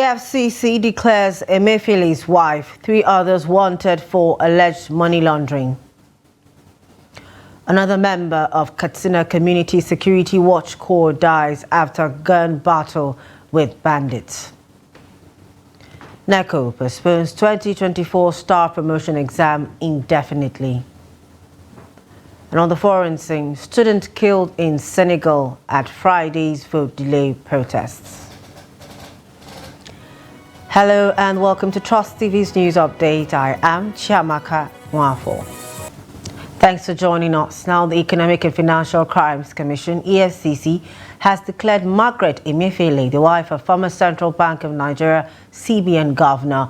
EFCC declares Emefiele's wife, 3 others wanted for alleged money laundering. Another member of Katsina Community Security Watch Corps dies after gun battle with bandits. NECO postpones 2024 staff promotion exam indefinitely. And on the foreign scene, student killed in Senegal at Friday's vote delay protests. Hello and welcome to Trust TV's news update. I am Chiamaka Mwafo. Thanks for joining us. Now, the Economic and Financial Crimes Commission, EFCC, has declared Margaret Emefiele, the wife of former Central Bank of Nigeria CBN Governor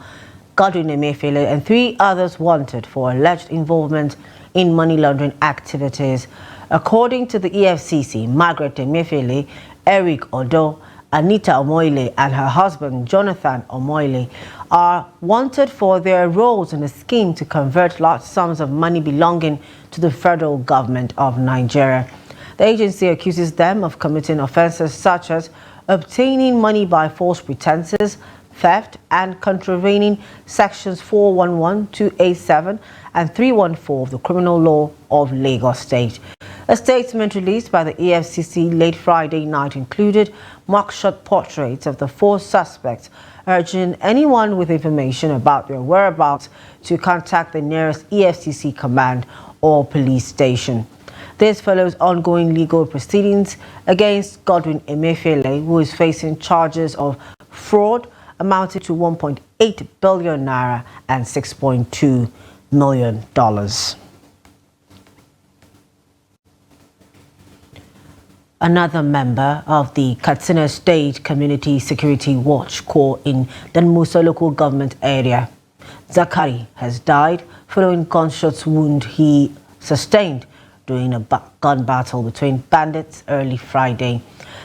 Godwin Emefiele, and 3 others wanted for alleged involvement in money laundering activities. According to the EFCC, Margaret Emefiele, Eric Odo, Anita Omoile and her husband Jonathan Omoile are wanted for their roles in a scheme to convert large sums of money belonging to the federal government of Nigeria. The agency accuses them of committing offences such as obtaining money by false pretenses, theft, and contravening sections 411, 287 and 314 of the Criminal Law of Lagos State. A statement released by the EFCC late Friday night included mugshot portraits of the 4 suspects, urging anyone with information about their whereabouts to contact the nearest EFCC command or police station. This follows ongoing legal proceedings against Godwin Emefiele, who is facing charges of fraud amounting to 1.8 billion naira and $6.2 million. Another member of the Katsina State Community Security Watch Corps in the Musa local government area, Zakari, has died following gunshot wound he sustained during a gun battle between bandits early Friday.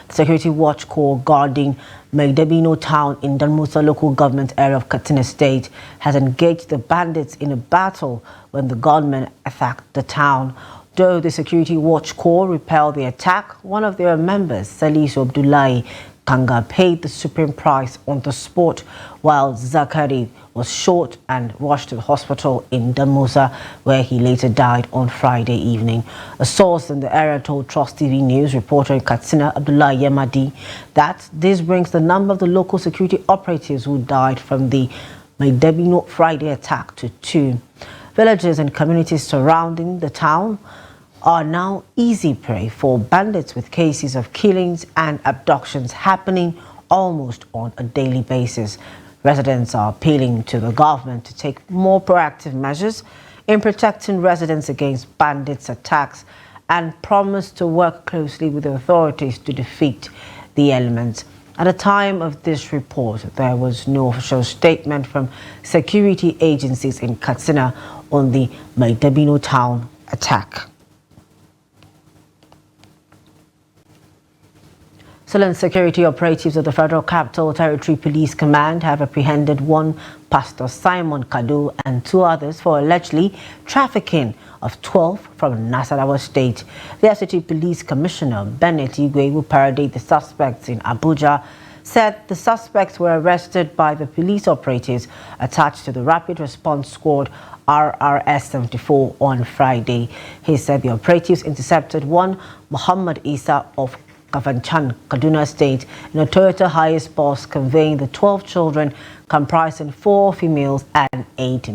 The Security Watch Corps guarding Maidebino town in the Musa local government area of Katsina State has engaged the bandits in a battle when the gunmen attacked the town. Though the Security Watch Corps repelled the attack, one of their members, Salisu Abdullahi Kanga, paid the supreme price on the spot, while Zakari was shot and rushed to the hospital in Damusa, where he later died on Friday evening. A source in the area told Trust TV News reporter in Katsina, Abdullah Yamadi, that this brings the number of the local security operatives who died from the Maidebino Friday attack to 2. Villages and communities surrounding the town are now easy prey for bandits, with cases of killings and abductions happening almost on a daily basis. Residents are appealing to the government to take more proactive measures in protecting residents against bandits' attacks and promise to work closely with the authorities to defeat the elements. At the time of this report, there was no official statement from security agencies in Katsina on the Maidebino town attack. Excellent security operatives of the Federal Capital Territory Police Command have apprehended 1 Pastor Simon Kadu and 2 others for allegedly trafficking of 12 from Nasarawa State. The FCT Police Commissioner Bennett Igwe, who paraded the suspects in Abuja, said the suspects were arrested by the police operatives attached to the Rapid Response Squad RRS 74 on Friday. He said the operatives intercepted 1 Muhammad Isa of Kavanchan, Kaduna State, in a Toyota Hiace bus conveying the 12 children, comprising 4 males and 8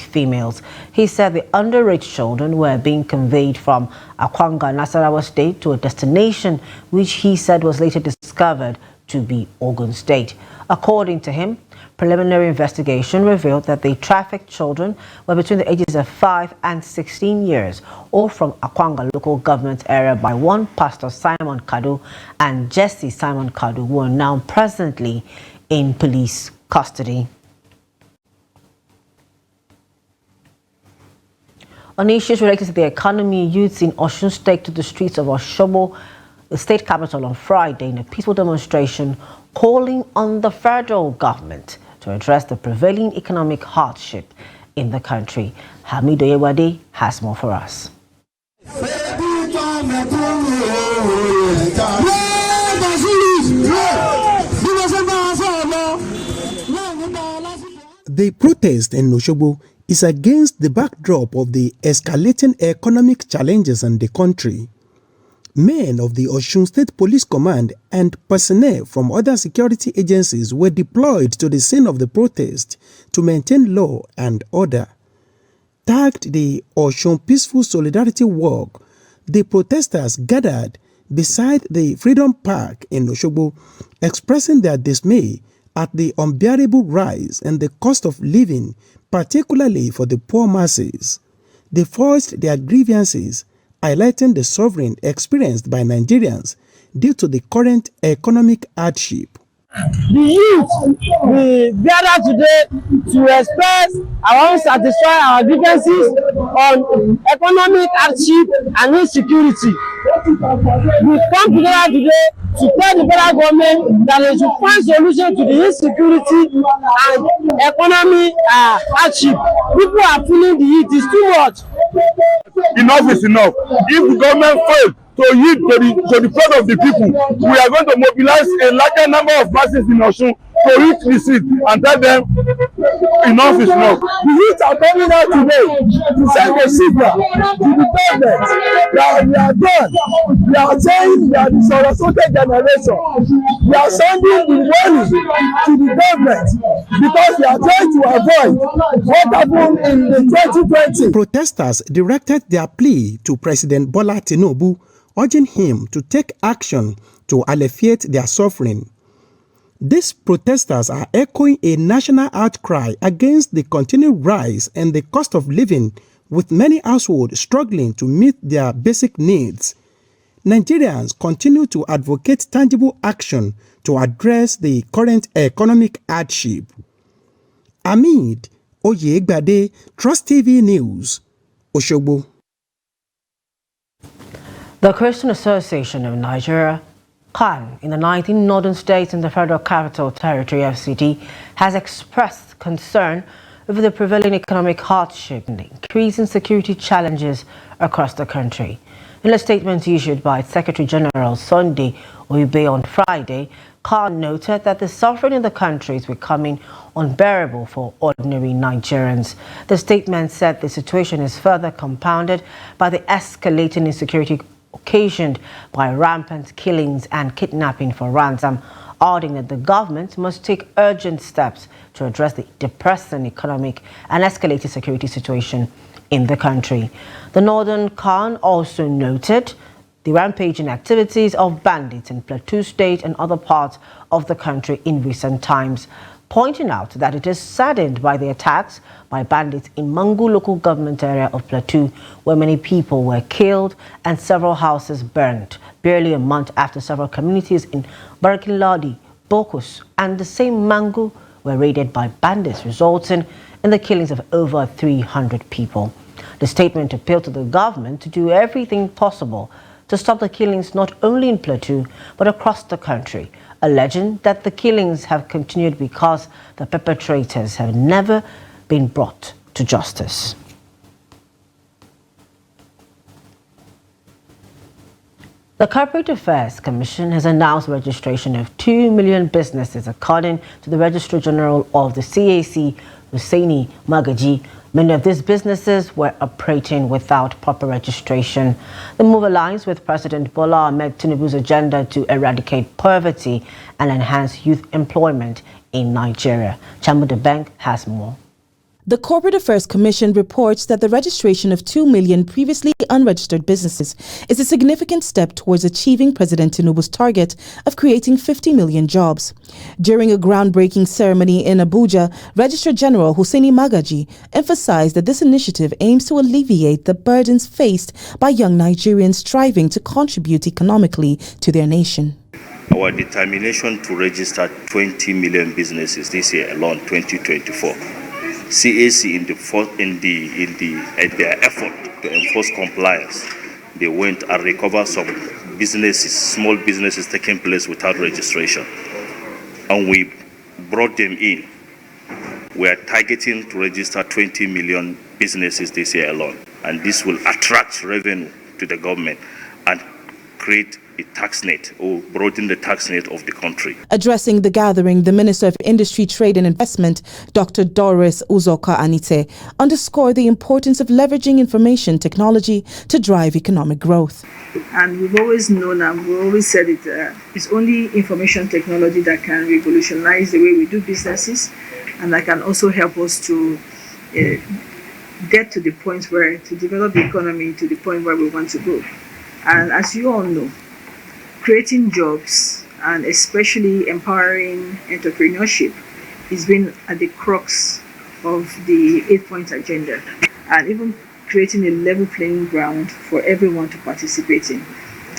females. He said the underage children were being conveyed from Akwanga, Nasarawa State, to a destination which he said was later discovered to be Ogun State. According to him, preliminary investigation revealed that the trafficked children were between the ages of 5 and 16 years, all from Akwanga local government area, by 1 Pastor Simon Kadu and Jesse Simon Kadu, who are now presently in police custody. On issues related to the economy, youths in Osun State to the streets of Osogbo, the state capital, on Friday in a peaceful demonstration calling on the federal government to address the prevailing economic hardship in the country. Hamido Yewade has more for us. The protest in Osogbo is against the backdrop of the escalating economic challenges in the country. Men of the Osun State Police Command and personnel from other security agencies were deployed to the scene of the protest to maintain law and order. Tagged the Osun Peaceful Solidarity Walk, the protesters gathered beside the Freedom Park in Osogbo, expressing their dismay at the unbearable rise in the cost of living, particularly for the poor masses. They voiced their grievances, highlighting the suffering experienced by Nigerians due to the current economic hardship. The youth, we gather today to express our own satisfy our grievances on economic hardship and insecurity. We come together today to tell the federal government that they should find solution to the insecurity and economic hardship. People are feeling the heat, it's too much. Enough is enough. If the government fails to yield to the front of the people, we are going to mobilize a larger number of masses in Osun to reach the seat and tell them enough is enough. The youth are coming out today to send a signal to the government that we are done. We are saying we are the Sorosote generation. We are sending the money to the government because we are trying to avoid what happened in the 2020. Protesters directed their plea to President Bola Tinubu, urging him to take action to alleviate their suffering. These protesters are echoing a national outcry against the continued rise in the cost of living, with many households struggling to meet their basic needs. Nigerians continue to advocate tangible action to address the current economic hardship. Amid Oyegbade, Trust TV News, Osogbo. The Christian Association of Nigeria, CAN, in the 19 northern states and the Federal Capital Territory, FCT, has expressed concern over the prevailing economic hardship and increasing security challenges across the country. In a statement issued by its Secretary General Sunday Oyibe on Friday, CAN noted that the suffering in the country is becoming unbearable for ordinary Nigerians. The statement said the situation is further compounded by the escalating insecurity occasioned by rampant killings and kidnapping for ransom, adding that the government must take urgent steps to address the depressing economic and escalating security situation in the country. The Northern CAN also noted the rampaging activities of bandits in Plateau State and other parts of the country in recent times, pointing out that it is saddened by the attacks by bandits in Mangu local government area of Plateau, where many people were killed and several houses burned, barely a month after several communities in Barkinladi, Bokus, and the same Mangu were raided by bandits, resulting in the killings of over 300 people. The statement appealed to the government to do everything possible to stop the killings not only in Plateau but across the country, alleging that the killings have continued because the perpetrators have never been brought to justice. The Corporate Affairs Commission has announced registration of 2 million businesses, according to the Registrar General of the CAC, Hussaini Magaji. Many of these businesses were operating without proper registration. The move aligns with President Bola Ahmed Tinubu's agenda to eradicate poverty and enhance youth employment in Nigeria. Chamuda Bank has more. The Corporate Affairs Commission reports that the registration of 2 million previously unregistered businesses is a significant step towards achieving President Tinubu's target of creating 50 million jobs. During a groundbreaking ceremony in Abuja, Registrar General Hussaini Magaji emphasized that this initiative aims to alleviate the burdens faced by young Nigerians striving to contribute economically to their nation. Our determination to register 20 million businesses this year alone, 2024. CAC in their effort to enforce compliance, they went and recovered some businesses, small businesses taking place without registration, and we brought them in. We are targeting to register 20 million businesses this year alone, and this will attract revenue to the government and create a tax net or broaden the tax net of the country. Addressing the gathering, the Minister of Industry, Trade and Investment, Dr. Doris Uzoka-Anite, underscored the importance of leveraging information technology to drive economic growth. And we've always known and we've always said it's only information technology that can revolutionize the way we do businesses, and that can also help us to get to the point where, to develop the economy to the point where we want to go. And as you all know, creating jobs and especially empowering entrepreneurship has been at the crux of the 8-point agenda, and even creating a level playing ground for everyone to participate in.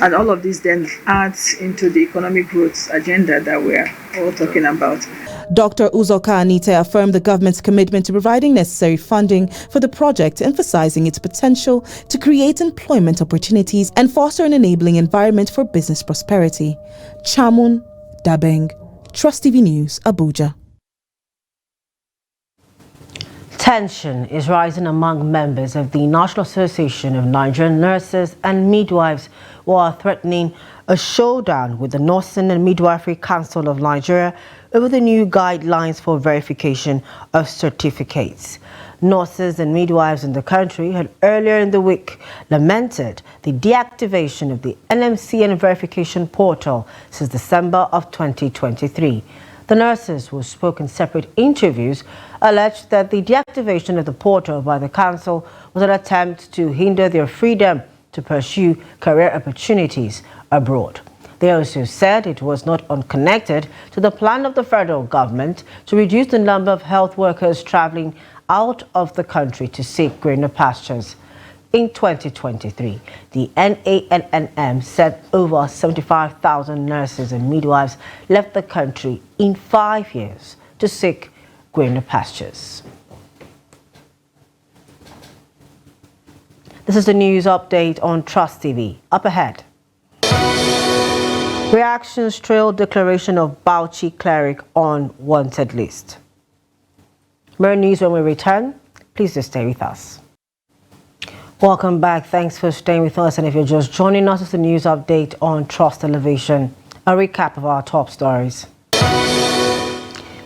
And all of this then adds into the economic growth agenda that we're all talking about. Dr. Uzoka-Anite affirmed the government's commitment to providing necessary funding for the project, emphasizing its potential to create employment opportunities and foster an enabling environment for business prosperity. Chamun Dabeng, Trust TV News, Abuja. Tension is rising among members of the National Association of Nigerian Nurses and Midwives, who are threatening a showdown with the Nursing and Midwifery Council of Nigeria over the new guidelines for verification of certificates. Nurses and midwives in the country had earlier in the week lamented the deactivation of the NMCN verification portal since December of 2023. The nurses, who spoke in separate interviews, alleged that the deactivation of the portal by the council was an attempt to hinder their freedom to pursue career opportunities abroad. They also said it was not unconnected to the plan of the federal government to reduce the number of health workers traveling out of the country to seek greener pastures. In 2023, the NANNM said over 75,000 nurses and midwives left the country in 5 years to seek greener pastures. This is the news update on Trust TV. Up ahead. Reactions trail declaration of Bauchi cleric on wanted list. More news when we return. Please just stay with us. Welcome back. Thanks for staying with us. And if you're just joining us, it's the news update on Trust Television. A recap of our top stories.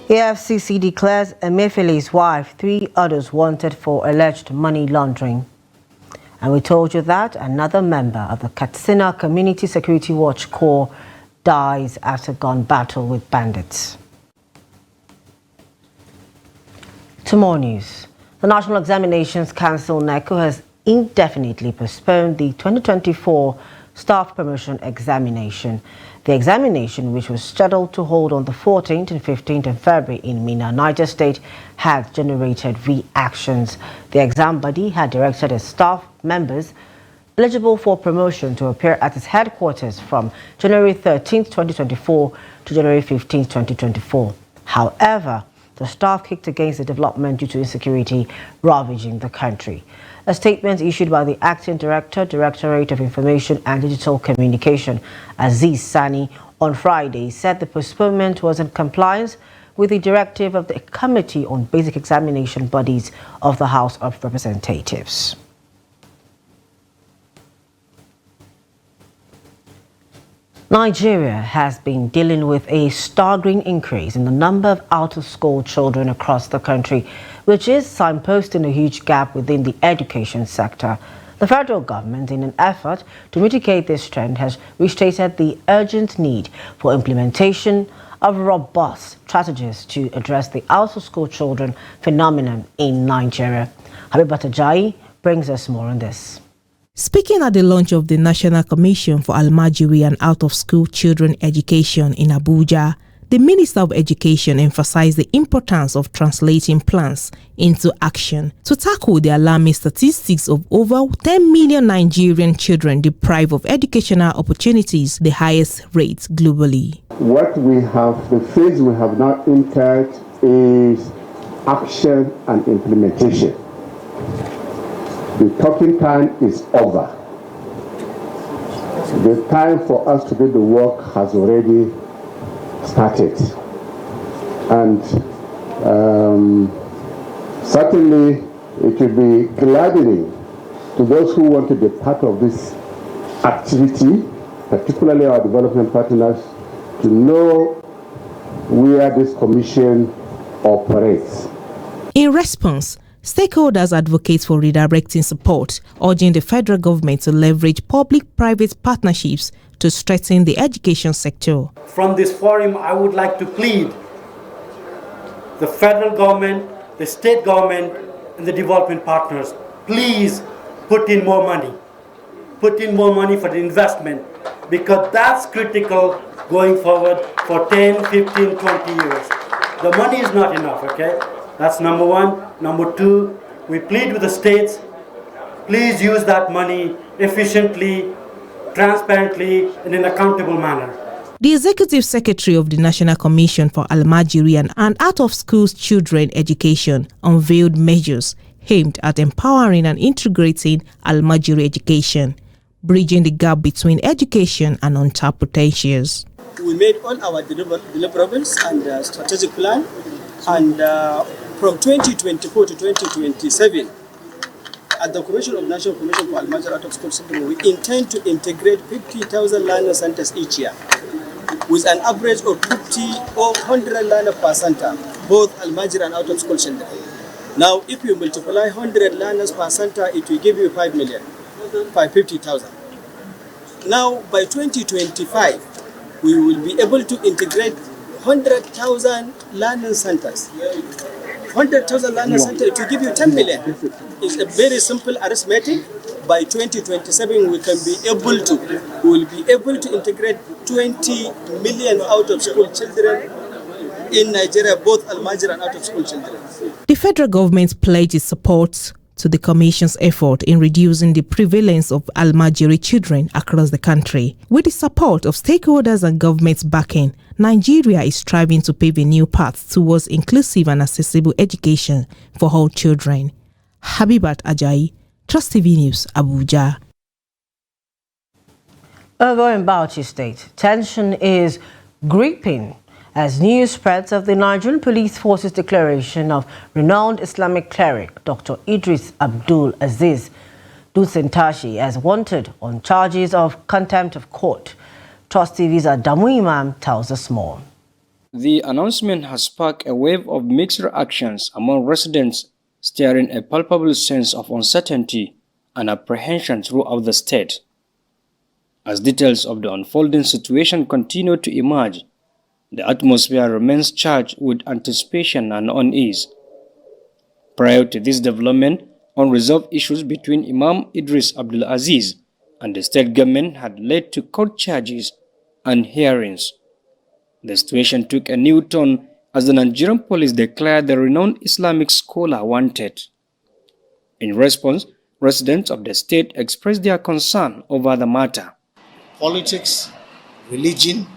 AFCC declares Emefiele's wife, 3 others wanted for alleged money laundering. And we told you that another member of the Katsina Community Security Watch Corps dies after gun battle with bandits. To more news. The National Examinations Council, NECO, has indefinitely postponed the 2024 staff promotion examination. The examination, which was scheduled to hold on the 14th and 15th of February in Minna, Niger State, had generated reactions. The exam body had directed its staff members eligible for promotion to appear at its headquarters from January 13th, 2024 to January 15th, 2024. However, the staff kicked against the development due to insecurity ravaging the country. A statement issued by the Acting Director, Directorate of Information and Digital Communication, Aziz Sani, on Friday said the postponement was in compliance with the directive of the Committee on Basic Examination Bodies of the House of Representatives. Nigeria has been dealing with a staggering increase in the number of out-of-school children across the country, which is signposting a huge gap within the education sector. The federal government, in an effort to mitigate this trend, has restated the urgent need for implementation of robust strategies to address the out-of-school children phenomenon in Nigeria. Habibata Jai brings us more on this. Speaking at the launch of the National Commission for Almajiri and Out-of-School Children Education in Abuja, the Minister of Education emphasized the importance of translating plans into action to tackle the alarming statistics of over 10 million Nigerian children deprived of educational opportunities, the highest rate globally. What we have, the phase we have now entered is action and implementation. The talking time is over. The time for us to do the work has already started. And certainly it will be gladdening to those who want to be part of this activity particularly our development partners, to know where this commission operates. In response, stakeholders advocate for redirecting support, urging the federal government to leverage public-private partnerships to strengthen the education sector. From this forum, I would like to plead the federal government, the state government, and the development partners, please put in more money. Put in more money for the investment, because that's critical going forward for 10, 15, 20 years. The money is not enough, okay? That's number one. Number two, we plead with the states, please use that money efficiently, transparently, in an accountable manner. The Executive Secretary of the National Commission for Almajiri and Out-of-School Children Education unveiled measures aimed at empowering and integrating Almajiri education, bridging the gap between education and untapped potentials. We made all our deliverables and strategic plan, and from 2024 to 2027, at the Commission of National Commission for Almajiri Out-of-School Children, we intend to integrate 50,000 learner centers each year, with an average of 50 or 100 learners per center, both Almajiri and out-of-school children. Now, if you multiply 100 learners per center, it will give you 5 million, 50,000. Now, by 2025, we will be able to integrate 100,000 learning centers. 100,000 learning centers, it will give you 10 million. It's a very simple arithmetic. By 2027, we will be able to integrate 20 million out-of-school children in Nigeria, both Almajiri and out-of-school children. The federal government pledged its support to the Commission's effort in reducing the prevalence of Almajiri children across the country. With the support of stakeholders and government backing, Nigeria is striving to pave a new path towards inclusive and accessible education for all children. Habibat Ajayi, Trust TV News, Abuja. Over in Bauchi State, tension is gripping as news spreads of the Nigerian Police Force's declaration of renowned Islamic cleric Dr. Idris Abdul Aziz Dutsen-Tashi as wanted on charges of contempt of court. Trust TV's Adamu Imam tells us more. The announcement has sparked a wave of mixed reactions among residents, stirring a palpable sense of uncertainty and apprehension throughout the state. As details of the unfolding situation continue to emerge, the atmosphere remains charged with anticipation and unease. Prior to this development, unresolved issues between Imam Idris Abdul Aziz and the state government had led to court charges and hearings. The situation took a new turn as the Nigerian police declared the renowned Islamic scholar wanted. In response, residents of the state expressed their concern over the matter. Politics, religion,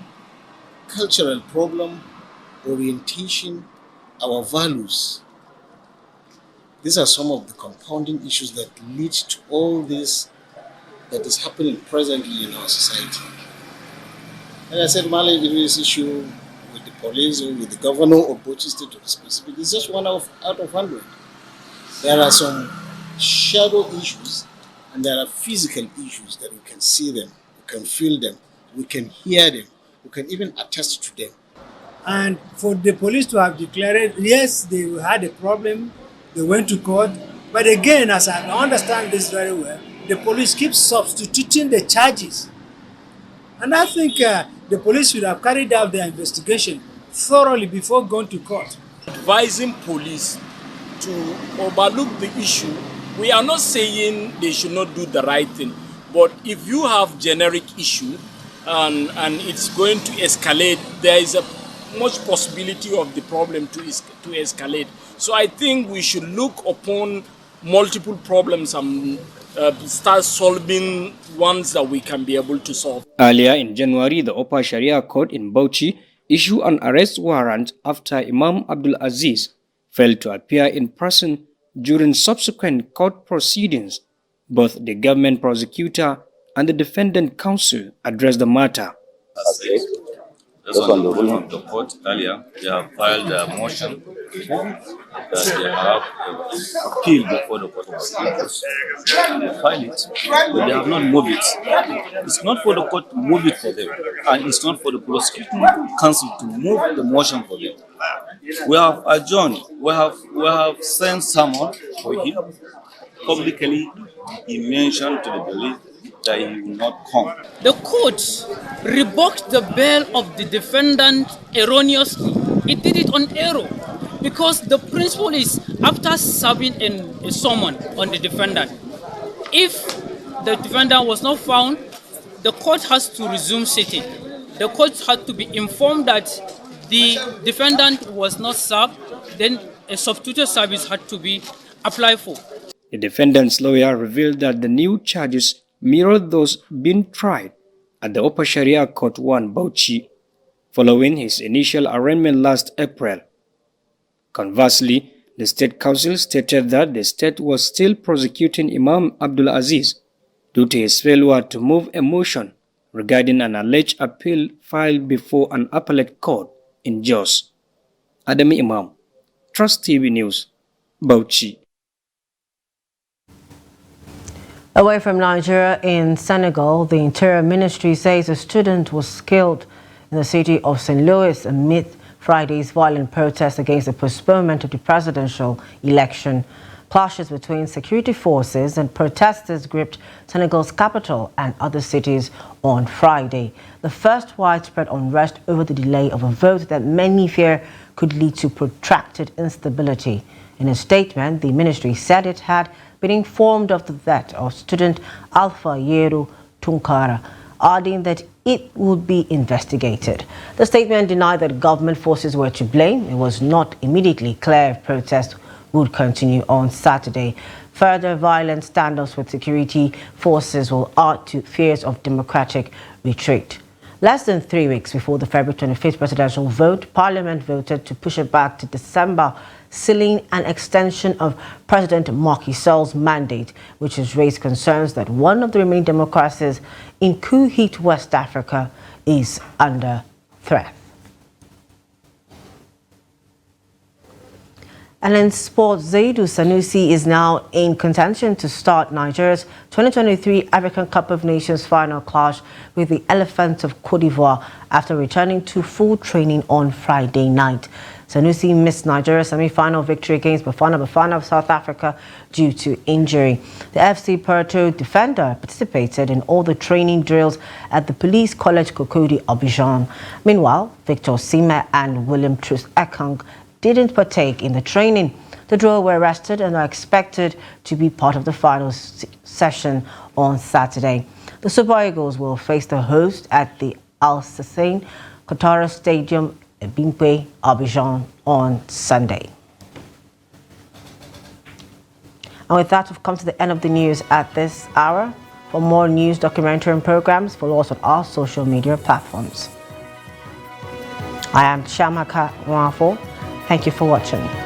cultural problem, orientation, our values. These are some of the compounding issues that lead to all this that is happening presently in our society. And I said, Mali Idris issue with the police or with the governor of Bauchi State to be specific, it's just one out of 100. There are some shadow issues and there are physical issues that we can see them, we can feel them, we can hear them, we can even attest to them. And for the police to have declared, yes, they had a problem, they went to court, but again, as I understand this very well, the police keeps substituting the charges. And I think the police should have carried out their investigation thoroughly before going to court. Advising police to overlook the issue. We are not saying they should not do the right thing, but if you have generic issue and it's going to escalate, there is a much possibility of the problem to escalate. So I think we should look upon multiple problems and start solving ones that we can be able to solve. Earlier in January, the Upper Sharia Court in Bauchi issued an arrest warrant after Imam Abdul Aziz failed to appear in person during subsequent court proceedings. Both the government prosecutor and the defendant counsel addressed the matter. Based on the ruling of the court earlier, they have filed a motion that they have appeal before the Court of Appeals. They filed it, but they have not moved it. It's not for the court to move it for them, and it's not for the prosecuting counsel to move the motion for them. We have adjourned. We have sent someone for him. Publicly, he mentioned to the belief that he will not come. The court revoked the bail of the defendant erroneously. It did it on error because the principle is after serving a summon on the defendant, if the defendant was not found, the court has to resume sitting. The court had to be informed that the defendant was not served, then a substitute service had to be applied for. The defendant's lawyer revealed that the new charges mirrored those being tried at the Upper Sharia Court 1, Bauchi, following his initial arraignment last April. Conversely, the State Council stated that the state was still prosecuting Imam Abdul Aziz due to his failure to move a motion regarding an alleged appeal filed before an appellate court in Jos. Adami Imam, Trust TV News, Bauchi. Away from Nigeria, in Senegal, the Interior Ministry says a student was killed in the city of St. Louis amid Friday's violent protests against the postponement of the presidential election. Clashes between security forces and protesters gripped Senegal's capital and other cities on Friday. The first widespread unrest over the delay of a vote that many fear could lead to protracted instability. In a statement, the ministry said it had been informed of the death of student Alpha Yero Tunkara, adding that it would be investigated. The statement denied that government forces were to blame. It was not immediately clear if protests would continue on Saturday. Further violent standoffs with security forces will add to fears of democratic retreat. Less than 3 weeks before the February 25th presidential vote, Parliament voted to push it back to December, sealing an extension of President Macky Sall's mandate, which has raised concerns that one of the remaining democracies in coup-hit West Africa is under threat. And in sports, Zaidou Sanusi is now in contention to start Nigeria's 2023 African Cup of Nations final clash with the Elephants of Cote d'Ivoire after returning to full training on Friday night. Sanusi missed Nigeria's semi-final victory against Bafana of South Africa due to injury. The FC Porto defender participated in all the training drills at the Police College Cocody, Abidjan. Meanwhile, Victor Osimhen and William Troost-Ekong didn't partake in the training. The duo were arrested and are expected to be part of the final session on Saturday. The Super Eagles will face the host at the Al Sassane Qatar Stadium in Bimpe, Abidjan on Sunday. And with that, we've come to the end of the news at this hour. For more news, documentary and programs, follow us on our social media platforms. I am Shamaka Nwafo. Thank you for watching.